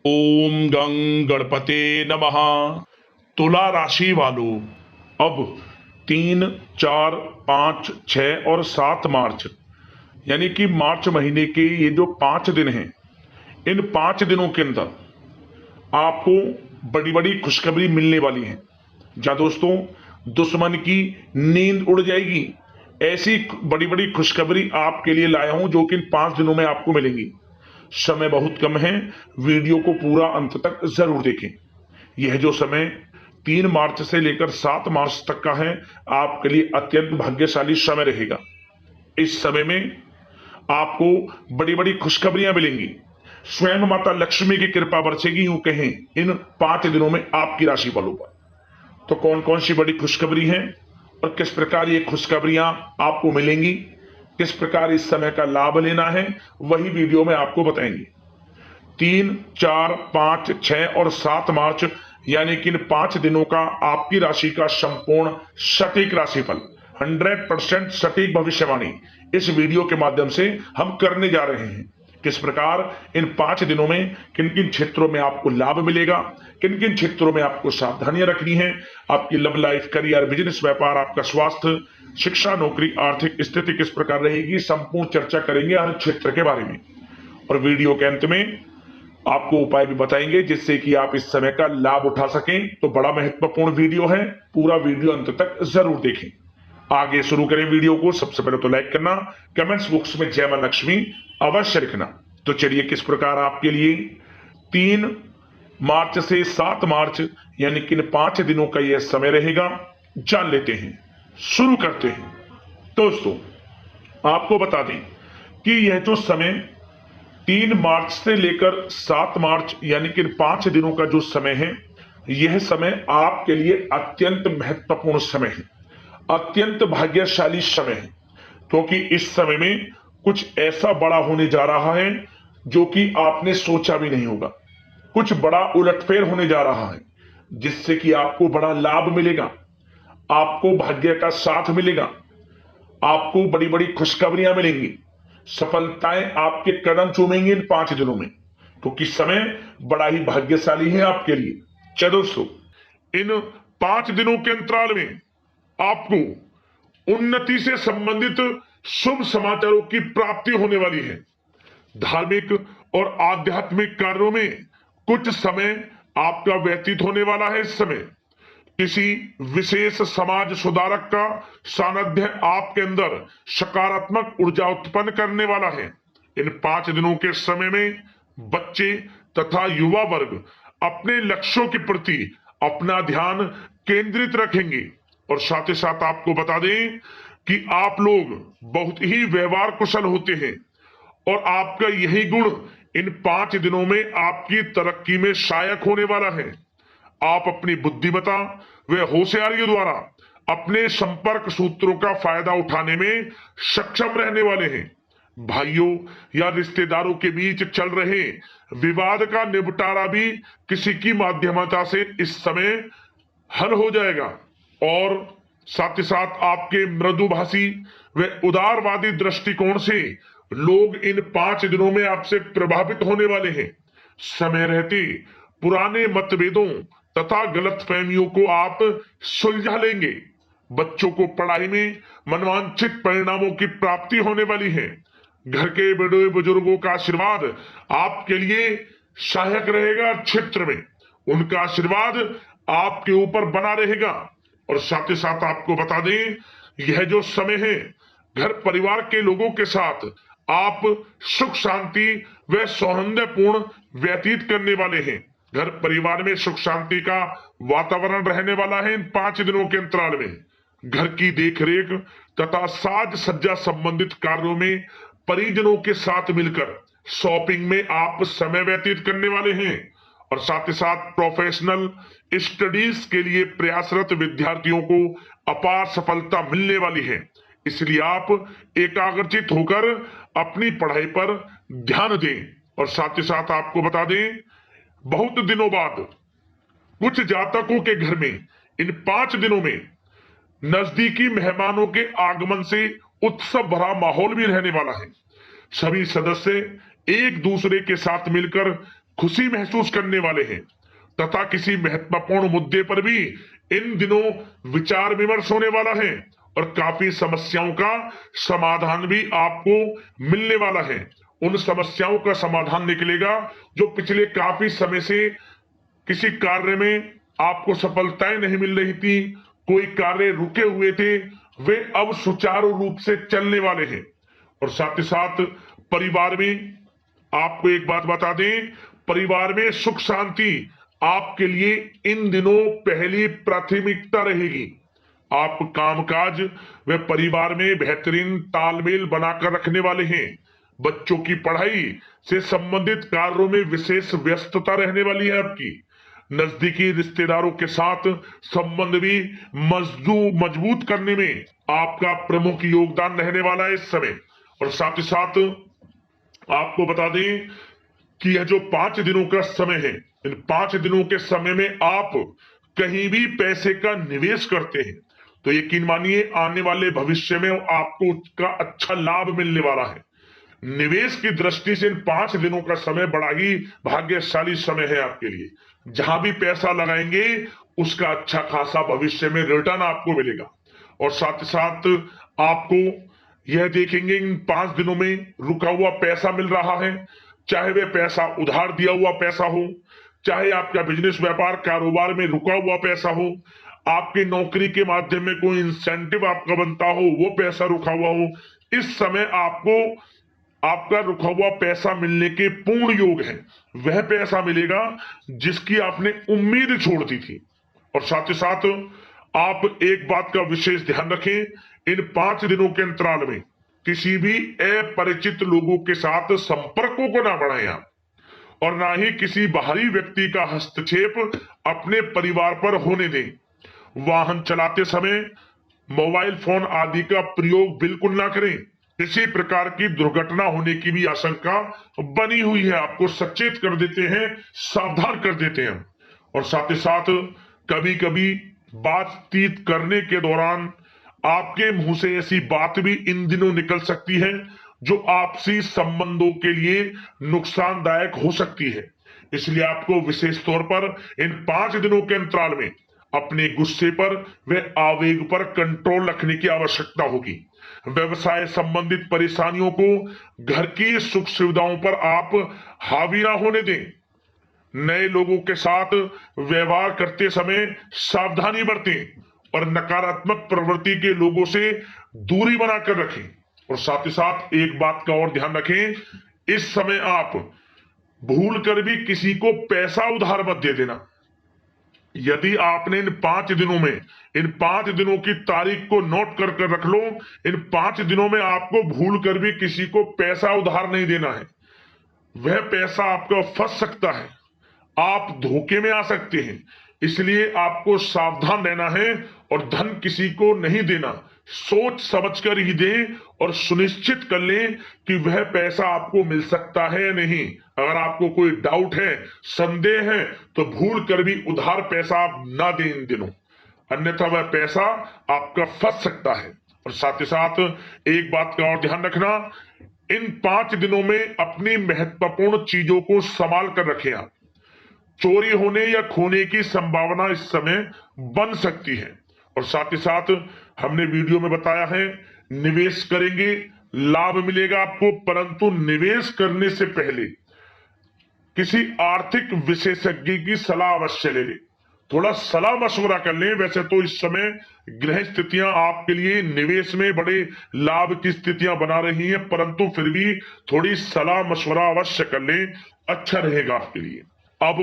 ओम गं गणपते नमः। तुला राशि वालों, अब 3, 4, 5, 6 और 7 मार्च यानी कि मार्च महीने के ये जो 5 दिन हैं, इन 5 दिनों के अंदर आपको बड़ी बड़ी खुशखबरी मिलने वाली है। जहां दोस्तों दुश्मन की नींद उड़ जाएगी, ऐसी बड़ी बड़ी खुशखबरी आपके लिए लाया हूं जो कि इन 5 दिनों में आपको मिलेंगी। समय बहुत कम है, वीडियो को पूरा अंत तक जरूर देखें। यह जो समय 3 मार्च से लेकर 7 मार्च तक का है, आपके लिए अत्यंत भाग्यशाली समय रहेगा। इस समय में आपको बड़ी बड़ी खुशखबरियां मिलेंगी। स्वयं माता लक्ष्मी की कृपा बरसेगी, यूं कहें, इन 5 दिनों में आपकी राशि वालों पर। तो कौन कौन सी बड़ी खुशखबरी है और किस प्रकार ये खुशखबरियां आपको मिलेंगी, किस प्रकार इस समय का लाभ लेना है, वही वीडियो में आपको बताएंगे। 3, 4, 5, 6 और 7 मार्च यानी कि इन 5 दिनों का आपकी राशि का संपूर्ण सटीक राशिफल, 100% सटीक भविष्यवाणी इस वीडियो के माध्यम से हम करने जा रहे हैं। किस प्रकार इन 5 दिनों में किन किन क्षेत्रों में आपको लाभ मिलेगा, किन किन क्षेत्रों में आपको सावधानियां रखनी है, आपकी लव लाइफ, करियर, बिजनेस, व्यापार, आपका स्वास्थ्य, शिक्षा, नौकरी, आर्थिक स्थिति किस प्रकार रहेगी, संपूर्ण चर्चा करेंगे हर क्षेत्र के बारे में। और वीडियो के अंत में आपको उपाय भी बताएंगे जिससे कि आप इस समय का लाभ उठा सकें। तो बड़ा महत्वपूर्ण वीडियो है, पूरा वीडियो अंत तक जरूर देखें। आगे शुरू करें वीडियो को। सबसे पहले तो लाइक करना, कमेंट्स बॉक्स में जय मां लक्ष्मी अवश्य लिखना। तो चलिए किस प्रकार आपके लिए 3 मार्च से 7 मार्च यानी कि इन 5 दिनों का यह समय रहेगा, जान लेते हैं, शुरू करते हैं। दोस्तों आपको बता दें कि यह जो समय 3 मार्च से लेकर 7 मार्च यानी कि 5 दिनों का जो समय है, यह समय आपके लिए अत्यंत महत्वपूर्ण समय है, अत्यंत भाग्यशाली समय है। क्योंकि इस समय में कुछ ऐसा बड़ा होने जा रहा है जो कि आपने सोचा भी नहीं होगा। कुछ बड़ा उलटफेर होने जा रहा है जिससे कि आपको बड़ा लाभ मिलेगा, आपको भाग्य का साथ मिलेगा, आपको बड़ी बड़ी खुशखबरियां मिलेंगी, सफलताएं आपके कदम चूमेंगी इन 5 दिनों में। क्योंकि समय बड़ा ही भाग्यशाली है आपके लिए। चलो दोस्तों, इन 5 दिनों के अंतराल में आपको उन्नति से संबंधित शुभ समाचारों की प्राप्ति होने वाली है। धार्मिक और आध्यात्मिक कार्यों में कुछ समय आपका व्यतीत होने वाला है। इस समय किसी विशेष समाज सुधारक का सानिध्य आपके अंदर सकारात्मक ऊर्जा उत्पन्न करने वाला है। इन 5 दिनों के समय में बच्चे तथा युवा वर्ग अपने लक्ष्यों के प्रति अपना ध्यान केंद्रित रखेंगे। और साथ ही साथ आपको बता दें कि आप लोग बहुत ही व्यवहार कुशल होते हैं और आपका यही गुण इन 5 दिनों में आपकी तरक्की में सहायक होने वाला है। आप अपनी बुद्धिमत्ता व होशियारी द्वारा अपने संपर्क सूत्रों का फायदा उठाने में सक्षम रहने वाले हैं। भाइयों या रिश्तेदारों के बीच चल रहे विवाद का निपटारा भी किसी की माध्यमता से इस समय हल हो जाएगा। और साथ ही साथ आपके मृदुभाषी व उदारवादी दृष्टिकोण से लोग इन 5 दिनों में आपसे प्रभावित होने वाले हैं। समय रहते पुराने मतभेदों तथा गलतफहमियों को आप सुलझा लेंगे। बच्चों को पढ़ाई में मनवांछित परिणामों की प्राप्ति होने वाली है। घर के बड़े बुजुर्गों का आशीर्वाद आपके लिए सहायक रहेगा। क्षेत्र में उनका आशीर्वाद आपके ऊपर बना रहेगा। और साथ ही साथ आपको बता दें, यह जो समय है घर परिवार के लोगों के साथ आप सुख शांति व सौहार्दपूर्ण व्यतीत करने वाले हैं। घर परिवार में सुख शांति का वातावरण रहने वाला है इन 5 दिनों के अंतराल में। घर की देखरेख तथा साज सज्जा संबंधित कार्यों में परिजनों के साथ मिलकर शॉपिंग में आप समय व्यतीत करने वाले हैं। और साथ ही साथ प्रोफेशनल स्टडीज के लिए प्रयासरत विद्यार्थियों को अपार सफलता मिलने वाली है। इसलिए आप एकाग्रचित होकर अपनी पढ़ाई पर ध्यान दें। और साथ ही साथ आपको बता दें, बहुत दिनों बाद कुछ जातकों के घर में इन 5 दिनों में नजदीकी मेहमानों के आगमन से उत्सव भरा माहौल भी रहने वाला है। सभी सदस्य एक दूसरे के साथ मिलकर खुशी महसूस करने वाले हैं तथा किसी महत्वपूर्ण मुद्दे पर भी इन दिनों विचार विमर्श होने वाला है और काफी समस्याओं का समाधान भी आपको मिलने वाला है। उन समस्याओं का समाधान निकलेगा जो पिछले काफी समय से किसी कार्य में आपको सफलताएं नहीं मिल रही थी, कोई कार्य रुके हुए थे, वे अब सुचारू रूप से चलने वाले हैं। और साथ ही साथ परिवार में आपको एक बात बता दें, परिवार में सुख शांति आपके लिए इन दिनों पहली प्राथमिकता रहेगी। आप कामकाज व परिवार में बेहतरीन तालमेल बनाकर रखने वाले हैं। बच्चों की पढ़ाई से संबंधित कार्यों में विशेष व्यस्तता रहने वाली है आपकी। नजदीकी रिश्तेदारों के साथ संबंध भी मजबूत करने में आपका प्रमुख योगदान रहने वाला है इस समय। और साथ ही साथ आपको बता दें कि यह जो 5 दिनों का समय है, इन 5 दिनों के समय में आप कहीं भी पैसे का निवेश करते हैं तो यकीन मानिए आने वाले भविष्य में आपको उसका अच्छा लाभ मिलने वाला है। निवेश की दृष्टि से इन 5 दिनों का समय बड़ा ही भाग्यशाली समय है आपके लिए। जहां भी पैसा लगाएंगे उसका अच्छा खासा भविष्य में रिटर्न आपको मिलेगा। और साथ ही साथ आपको यह देखेंगे इन 5 दिनों में रुका हुआ पैसा मिल रहा है, चाहे वह पैसा उधार दिया हुआ पैसा हो, चाहे आपका बिजनेस व्यापार कारोबार में रुका हुआ पैसा हो, आपकी नौकरी के माध्यम में कोई इंसेंटिव आपका बनता हो, वो पैसा रुका हुआ हो, इस समय आपको आपका रुका हुआ पैसा मिलने के पूर्ण योग है। वह पैसा मिलेगा जिसकी आपने उम्मीद छोड़ दी थी। और साथ ही साथ आप एक बात का विशेष ध्यान रखें, इन 5 दिनों के अंतराल में किसी भी अपरिचित लोगों के साथ संपर्कों को ना बढ़ाएं आप, और ना ही किसी बाहरी व्यक्ति का हस्तक्षेप अपने परिवार पर होने दें। वाहन चलाते समय मोबाइल फोन आदि का प्रयोग बिल्कुल ना करें। किसी प्रकार की दुर्घटना होने की भी आशंका बनी हुई है, आपको सचेत कर देते हैं, सावधान कर देते हैं। और साथ ही साथ कभी कभी बातचीत करने के दौरान आपके मुंह से ऐसी बात भी इन दिनों निकल सकती है जो आपसी संबंधों के लिए नुकसानदायक हो सकती है। इसलिए आपको विशेष तौर पर इन 5 दिनों के अंतराल में अपने गुस्से पर व आवेग पर कंट्रोल रखने की आवश्यकता होगी। व्यवसाय संबंधित परेशानियों को घर की सुख सुविधाओं पर आप हावी ना होने दें। नए लोगों के साथ व्यवहार करते समय सावधानी बरतें और नकारात्मक प्रवृत्ति के लोगों से दूरी बनाकर रखें। और साथ ही साथ एक बात का और ध्यान रखें, इस समय आप भूल कर भी किसी को पैसा उधार मत दे देना। यदि आपने इन 5 दिनों में इन 5 दिनों की तारीख को नोट कर कर रख लो, इन 5 दिनों में आपको भूल कर भी किसी को पैसा उधार नहीं देना है। वह पैसा आपका फंस सकता है, आप धोखे में आ सकते हैं। इसलिए आपको सावधान रहना है और धन किसी को नहीं देना। सोच समझ कर ही दें और सुनिश्चित कर लें कि वह पैसा आपको मिल सकता है या नहीं। अगर आपको कोई डाउट है, संदेह है, तो भूल कर भी उधार पैसा आप ना दें इन दिनों, अन्यथा वह पैसा आपका फंस सकता है। और साथ ही साथ एक बात का और ध्यान रखना, इन 5 दिनों में अपनी महत्वपूर्ण चीजों को संभाल कर रखें आप। चोरी होने या खोने की संभावना इस समय बन सकती है। और साथ ही साथ हमने वीडियो में बताया है, निवेश करेंगे लाभ मिलेगा आपको, परंतु निवेश करने से पहले किसी आर्थिक विशेषज्ञ की सलाह अवश्य ले लें, थोड़ा सलाह मशवरा कर लें। वैसे तो इस समय ग्रह स्थितियां आपके लिए निवेश में बड़े लाभ की स्थितियां बना रही हैं, परंतु फिर भी थोड़ी सलाह मशवरा अवश्य कर लें, अच्छा रहेगा आपके लिए। अब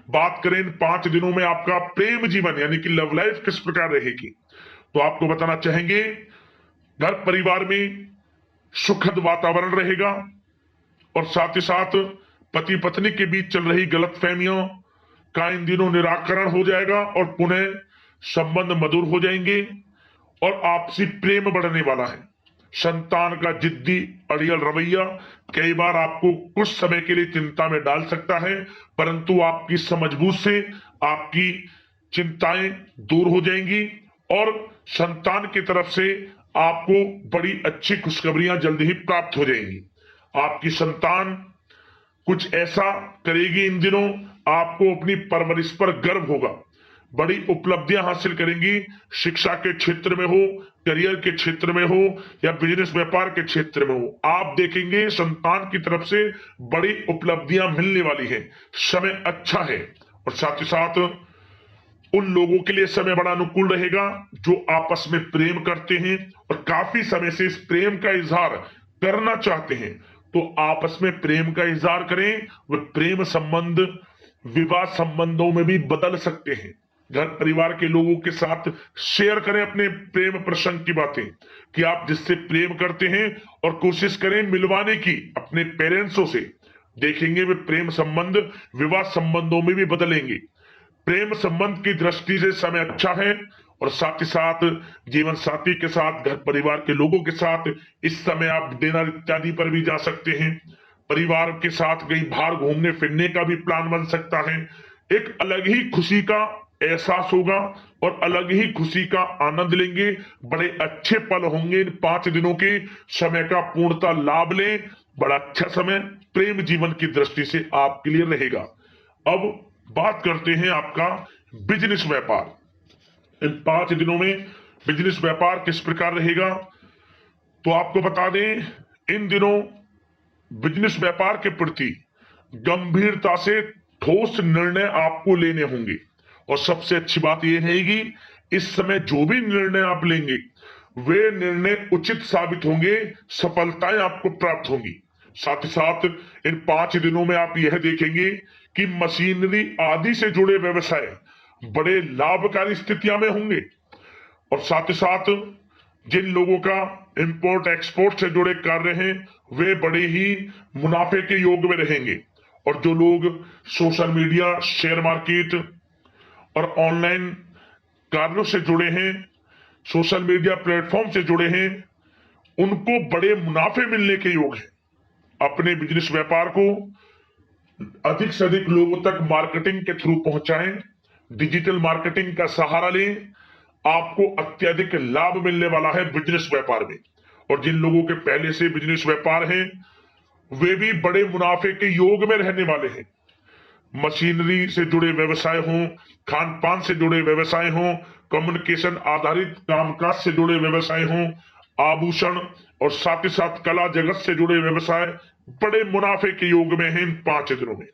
बात करें इन 5 दिनों में आपका प्रेम जीवन यानी कि लव लाइफ किस प्रकार रहेगी, तो आपको बताना चाहेंगे, घर परिवार में सुखद वातावरण रहेगा और साथ ही साथ पति पत्नी के बीच चल रही गलतफहमियों का इन दिनों निराकरण हो जाएगा और पुनः संबंध मधुर हो जाएंगे और आपसी प्रेम बढ़ने वाला है। संतान का जिद्दी अड़ियल रवैया कई बार आपको कुछ समय के लिए चिंता में डाल सकता है, परंतु आपकी समझबूझ से आपकी चिंताएं दूर हो जाएंगी और संतान की तरफ से आपको बड़ी अच्छी खुशखबरियां जल्द ही प्राप्त हो जाएंगी। आपकी संतान कुछ ऐसा करेगी इन दिनों, आपको अपनी परवरिश पर गर्व होगा। बड़ी उपलब्धियां हासिल करेंगी, शिक्षा के क्षेत्र में हो, करियर के क्षेत्र में हो या बिजनेस व्यापार के क्षेत्र में हो। आप देखेंगे संतान की तरफ से बड़ी उपलब्धियां मिलने वाली है, समय अच्छा है। और साथ ही साथ उन लोगों के लिए समय बड़ा अनुकूल रहेगा जो आपस में प्रेम करते हैं और काफी समय से इस प्रेम का इजहार करना चाहते हैं, तो आपस में प्रेम का इजहार करें। वह प्रेम संबंध विवाह संबंधों में भी बदल सकते हैं। घर परिवार के लोगों के साथ शेयर करें अपने प्रेम प्रसंग की बातें कि आप जिससे प्रेम करते हैं, और कोशिश करें मिलवाने की अपने पेरेंट्सों से। देखेंगे वे प्रेम संबंध विवाह संबंधों में भी बदलेंगे। प्रेम संबंध की दृष्टि से समय अच्छा है। और साथ ही साथ जीवन साथी के साथ, घर परिवार के लोगों के साथ इस समय आप डिनर इत्यादि पर भी जा सकते हैं। परिवार के साथ कहीं बाहर घूमने फिरने का भी प्लान बन सकता है। एक अलग ही खुशी का एहसास होगा और अलग ही खुशी का आनंद लेंगे। बड़े अच्छे पल होंगे इन 5 दिनों के, समय का पूर्णता लाभ लें। बड़ा अच्छा समय प्रेम जीवन की दृष्टि से आपके लिए रहेगा। अब बात करते हैं आपका बिजनेस व्यापार। इन 5 दिनों में बिजनेस व्यापार किस प्रकार रहेगा, तो आपको बता दें, इन दिनों बिजनेस व्यापार के प्रति गंभीरता से ठोस निर्णय आपको लेने होंगे। और सबसे अच्छी बात यह रहेगी, इस समय जो भी निर्णय आप लेंगे वे निर्णय उचित साबित होंगे, सफलताएं आपको प्राप्त होंगी। साथ ही साथ इन 5 दिनों में आप यह देखेंगे कि मशीनरी आदि से जुड़े व्यवसाय बड़े लाभकारी स्थितियां में होंगे। और साथ ही साथ जिन लोगों का इंपोर्ट एक्सपोर्ट से जुड़े कार्य हैं वे बड़े ही मुनाफे के योग में रहेंगे। और जो लोग सोशल मीडिया, शेयर मार्केट और ऑनलाइन कार्यों से जुड़े हैं, सोशल मीडिया प्लेटफॉर्म से जुड़े हैं, उनको बड़े मुनाफे मिलने के योग हैं। अपने बिजनेस व्यापार को अधिक से अधिक लोगों तक मार्केटिंग के थ्रू पहुंचाएं, डिजिटल मार्केटिंग का सहारा लें। आपको अत्यधिक लाभ मिलने वाला है बिजनेस व्यापार में। और जिन लोगों के पहले से बिजनेस व्यापार है वे भी बड़े मुनाफे के योग में रहने वाले हैं। मशीनरी से जुड़े व्यवसाय हों, खान पान से जुड़े व्यवसाय हों, कम्युनिकेशन आधारित कामकाज से जुड़े व्यवसाय हों, आभूषण और साथ ही साथ कला जगत से जुड़े व्यवसाय बड़े मुनाफे के योग में हैं इन 5 दिनों में।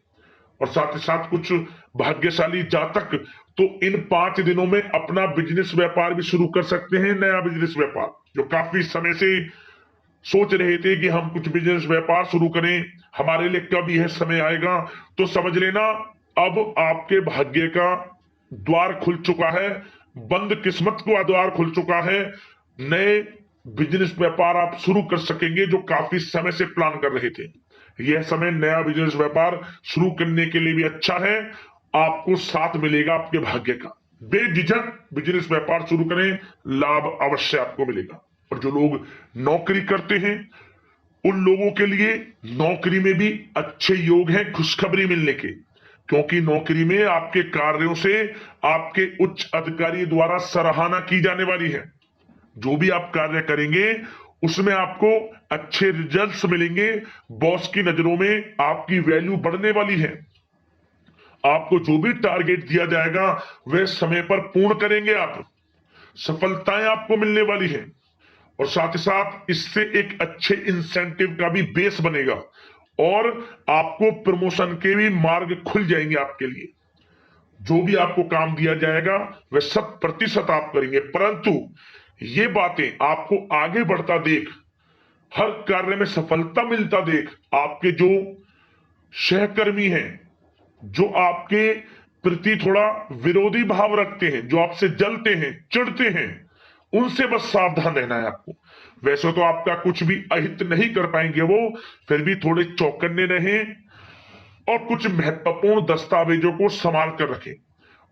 और साथ ही साथ कुछ भाग्यशाली जातक तो इन 5 दिनों में अपना बिजनेस व्यापार भी शुरू कर सकते हैं। नया बिजनेस व्यापार जो काफी समय से सोच रहे थे कि हम कुछ बिजनेस व्यापार शुरू करें, हमारे लिए कब यह समय आएगा, तो समझ लेना अब आपके भाग्य का द्वार खुल चुका है, बंद किस्मत का द्वार खुल चुका है। नए बिजनेस व्यापार आप शुरू कर सकेंगे जो काफी समय से प्लान कर रहे थे। यह समय नया बिजनेस व्यापार शुरू करने के लिए भी अच्छा है, आपको साथ मिलेगा आपके भाग्य का। बेझिझक बिजनेस व्यापार शुरू करें, लाभ अवश्य आपको मिलेगा। और जो लोग नौकरी करते हैं उन लोगों के लिए नौकरी में भी अच्छे योग हैं खुशखबरी मिलने के, क्योंकि नौकरी में आपके कार्यों से आपके उच्च अधिकारी द्वारा सराहना की जाने वाली है। जो भी आप कार्य करेंगे उसमें आपको अच्छे रिजल्ट्स मिलेंगे, बॉस की नजरों में आपकी वैल्यू बढ़ने वाली है। आपको जो भी टारगेट दिया जाएगा वह समय पर पूर्ण करेंगे आप, सफलताएं आपको मिलने वाली है। और साथ ही साथ इससे एक अच्छे इंसेंटिव का भी बेस बनेगा और आपको प्रमोशन के भी मार्ग खुल जाएंगे आपके लिए। जो भी आपको काम दिया जाएगा वह 100% आप करेंगे, परंतु ये बातें आपको आगे बढ़ता देख, हर कार्य में सफलता मिलता देख, आपके जो सहकर्मी हैं, जो आपके प्रति थोड़ा विरोधी भाव रखते हैं, जो आपसे जलते हैं, चिढ़ते हैं, उनसे बस सावधान रहना है आपको। वैसे तो आपका कुछ भी अहित नहीं कर पाएंगे वो, फिर भी थोड़े चौकन्ने रहें और कुछ महत्वपूर्ण दस्तावेजों को संभाल कर रखें।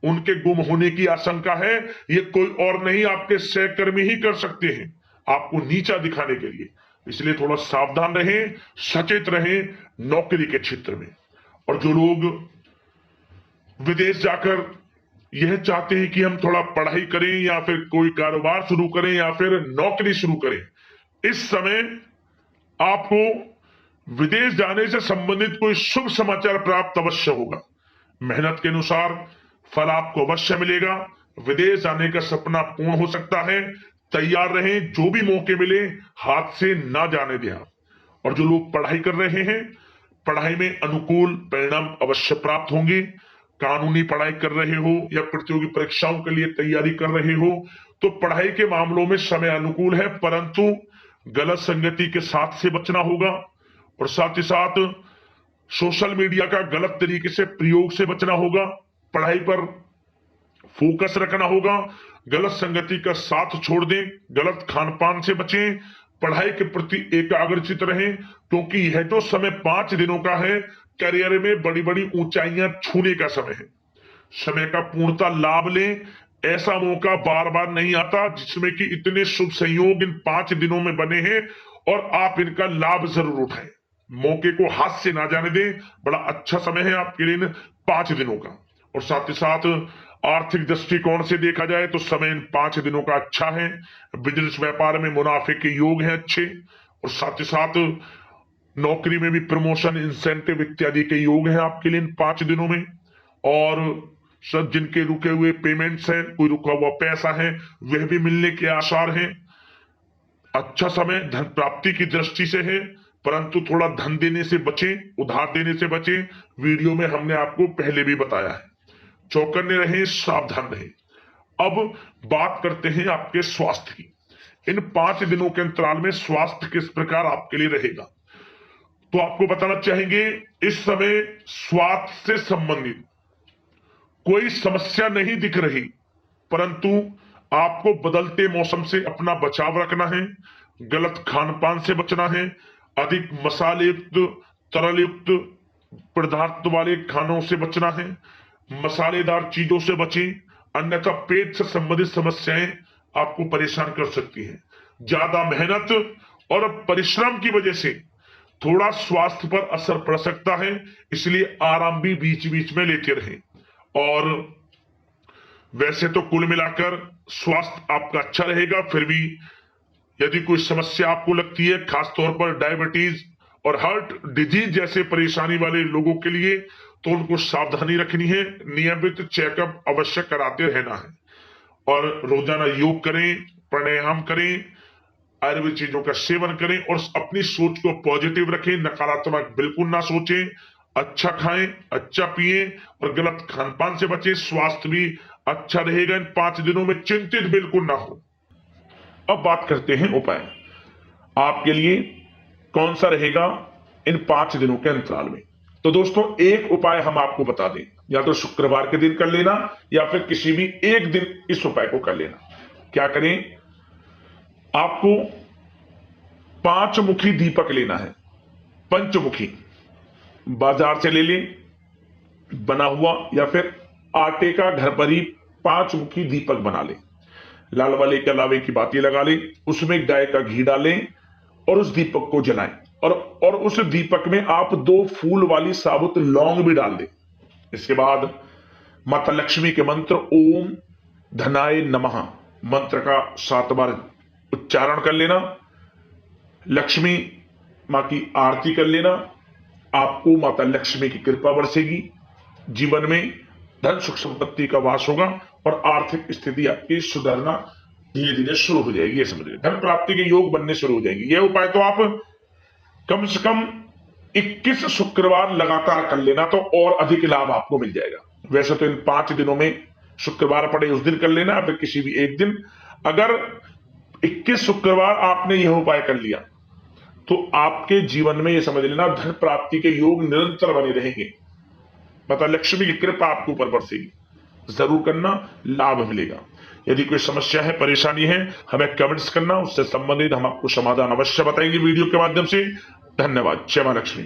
उनके गुम होने की आशंका है, ये कोई और नहीं आपके सहकर्मी ही कर सकते हैं आपको नीचा दिखाने के लिए। इसलिए थोड़ा सावधान रहें, सचेत रहें नौकरी के क्षेत्र में। और जो लोग विदेश जाकर यह चाहते हैं कि हम थोड़ा पढ़ाई करें या फिर कोई कारोबार शुरू करें या फिर नौकरी शुरू करें, इस समय आपको विदेश जाने से संबंधित कोई शुभ समाचार प्राप्त अवश्य होगा। मेहनत के अनुसार फल आपको अवश्य मिलेगा। विदेश जाने का सपना पूर्ण हो सकता है। तैयार रहें, जो भी मौके मिले हाथ से ना जाने दें आप। और जो लोग पढ़ाई कर रहे हैं, पढ़ाई में अनुकूल परिणाम अवश्य प्राप्त होंगे। कानूनी पढ़ाई कर रहे हो या प्रतियोगी परीक्षाओं के लिए तैयारी कर रहे हो तो पढ़ाई के मामलों में समय अनुकूल है, परंतु गलत संगति के साथ से बचना होगा और साथ ही साथ सोशल मीडिया का गलत तरीके से प्रयोग से बचना होगा। पढ़ाई पर फोकस रखना होगा। गलत संगति का साथ छोड़ दें, गलत खान पान से बचें, पढ़ाई के प्रति एकाग्रचित रहें, क्योंकि यह तो समय 5 दिनों का है। करियर में बड़ी बड़ी ऊंचाइयां छूने का समय है। समय का पूर्णतः लाभ लें। ऐसा मौका बार बार नहीं आता जिसमें कि इतने शुभ संयोग इन 5 दिनों में बने हैं और आप इनका लाभ जरूर उठाएं। मौके को हाथ से ना जाने दें। बड़ा अच्छा समय है आपके लिए इन 5 दिनों का। और साथ ही साथ आर्थिक दृष्टिकोण से देखा जाए तो समय इन 5 दिनों का अच्छा है। बिजनेस व्यापार में मुनाफे के योग हैं अच्छे और साथ ही साथ नौकरी में भी प्रमोशन, इंसेंटिव इत्यादि के योग हैं आपके लिए इन 5 दिनों में। और सब जिनके रुके हुए पेमेंट्स हैं, कोई रुका हुआ पैसा है, वह भी मिलने के आसार हैं। अच्छा समय धन प्राप्ति की दृष्टि से है, परंतु थोड़ा धन देने से बचें, उधार देने से बचें। वीडियो में हमने आपको पहले भी बताया है। चौकन्ने रहें, सावधान रहें। अब बात करते हैं आपके स्वास्थ्य की। इन 5 दिनों के अंतराल में स्वास्थ्य किस प्रकार आपके लिए रहेगा, तो आपको बताना चाहेंगे इस समय स्वास्थ्य से संबंधित कोई समस्या नहीं दिख रही, परंतु आपको बदलते मौसम से अपना बचाव रखना है। गलत खान पान से बचना है। अधिक मसाले युक्त, तरल युक्त पदार्थ वाले खानों से बचना है। मसालेदार चीजों से बचें, अन्यथा पेट से संबंधित समस्याएं आपको परेशान कर सकती हैं। ज्यादा मेहनत और परिश्रम की वजह से थोड़ा स्वास्थ्य पर असर पड़ सकता है, इसलिए आराम भी बीच बीच में लेते रहें। और वैसे तो कुल मिलाकर स्वास्थ्य आपका अच्छा रहेगा। फिर भी यदि कोई समस्या आपको लगती है, खासतौर पर डायबिटीज और हार्ट डिजीज जैसे परेशानी वाले लोगों के लिए, तो उनको सावधानी रखनी है। नियमित चेकअप अवश्य कराते रहना है और रोजाना योग करें, प्राणायाम करें, आयुर्वेद चीजों का सेवन करें और अपनी सोच को पॉजिटिव रखें। नकारात्मक बिल्कुल ना सोचें। अच्छा खाएं, अच्छा पिएं और गलत खान पान से बचें। स्वास्थ्य भी अच्छा रहेगा इन 5 दिनों में, चिंतित बिल्कुल ना हो। अब बात करते हैं उपाय। आपके लिए कौन सा रहेगा इन 5 दिनों के अंतराल में। तो दोस्तों, एक उपाय हम आपको बता दें, या तो शुक्रवार के दिन कर लेना या फिर किसी भी एक दिन इस उपाय को कर लेना। क्या करें, आपको 5 मुखी दीपक लेना है। पंचमुखी बाजार से ले लें बना हुआ, या फिर आटे का घर पर ही 5 मुखी दीपक बना लें। लाल वाले के अलावे की बाती लगा लें, उसमें गाय का घी डालें और उस दीपक को जलाएं। और उस दीपक में आप 2 फूल वाली साबुत लौंग भी डाल दें। इसके बाद माता लक्ष्मी के मंत्र ओम धनाय नमः मंत्र का 7 बार उच्चारण कर लेना। लक्ष्मी मां की आरती कर लेना। आपको माता लक्ष्मी की कृपा बरसेगी। जीवन में धन सुख संपत्ति का वास होगा और आर्थिक स्थिति आपकी सुधरना धीरे धीरे शुरू हो जाएगी। ये समझिए, धन प्राप्ति के योग बनने शुरू हो जाएंगे। यह उपाय तो आप कम से कम 21 शुक्रवार लगातार कर लेना, तो और अधिक लाभ आपको मिल जाएगा। वैसे तो इन 5 दिनों में शुक्रवार पड़े उस दिन कर लेना, या फिर किसी भी एक दिन। अगर 21 शुक्रवार आपने यह उपाय कर लिया तो आपके जीवन में यह समझ लेना धन प्राप्ति के योग निरंतर बने रहेंगे। माता लक्ष्मी की कृपा आपके ऊपर बरसेगी। जरूर करना, लाभ मिलेगा। यदि कोई समस्या है, परेशानी है, हमें कमेंट्स करना, उससे संबंधित हम आपको समाधान अवश्य बताएंगे वीडियो के माध्यम से। धन्यवाद। जय मां लक्ष्मी।